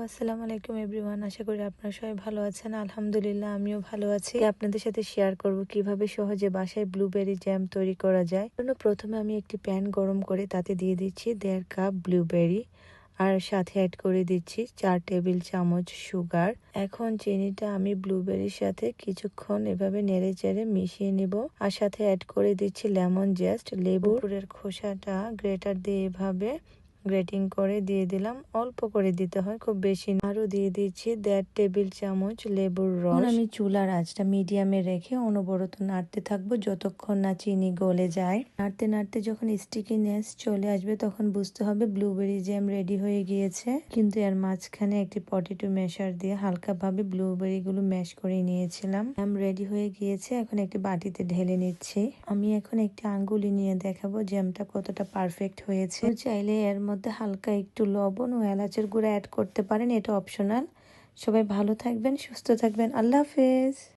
আসসালামু আলাইকুম এভরিওয়ান। আশা করি আপনারা সবাই ভালো আছেন। আলহামদুলিল্লাহ আমিও ভালো আছি। আপনাদের সাথে শেয়ার করব কিভাবে সহজে বাসায় ব্লুবেরি জ্যাম তৈরি করা যায়। প্রথমে আমি একটি প্যান গরম করে তাতে দিয়ে দিচ্ছি 1.5 কাপ ব্লুবেরি আর সাথে অ্যাড করে দিচ্ছি 4 টেবিল চামচ সুগার। এখন চিনিটা আমি ব্লুবেরির সাথে কিছুক্ষণ এভাবে নেড়ে চেড়ে মিশিয়ে নিব আর সাথে অ্যাড করে দিচ্ছি লেমন জেস্ট, লেবুর খোসাটা গ্রেটার দিয়ে এভাবে গ্রেটিং করে দিয়ে দিলাম। অল্প করে দিতে হয়, খুব বেশি না। আরো দিয়ে দিচ্ছি 1.5 টেবিল চামচ লেবুর রস। আমি চুলার আঁচটা মিডিয়ামে রেখে অনবরত নাড়তে থাকবো যতক্ষণ না চিনি গলে যায়। নাড়তে নাড়তে যখন স্টিকিনেস চলে আসবে তখন বুঝতে হবে ব্লুবেরি জ্যাম রেডি হয়ে গিয়েছে। কিন্তু এর মাঝখানে একটি পটেটো ম্যাশার দিয়ে হালকাভাবে ব্লুবেরি গুলো ম্যাশ করে নিয়েছিলাম। জ্যাম রেডি হয়ে গিয়েছে, এখন একটি বাটিতে ঢেলে নিচ্ছি। আমি এখন একটি আঙ্গুলি নিয়ে দেখাবো জ্যামটা কতটা পারফেক্ট হয়েছে। চাইলে এর মধ্যে হালকা একটু লবণ ও এলাচের গুঁড়া অ্যাড করতে পারেন, এটা অপশনাল। সবাই ভালো থাকবেন, সুস্থ থাকবেন। আল্লাহ হাফেজ।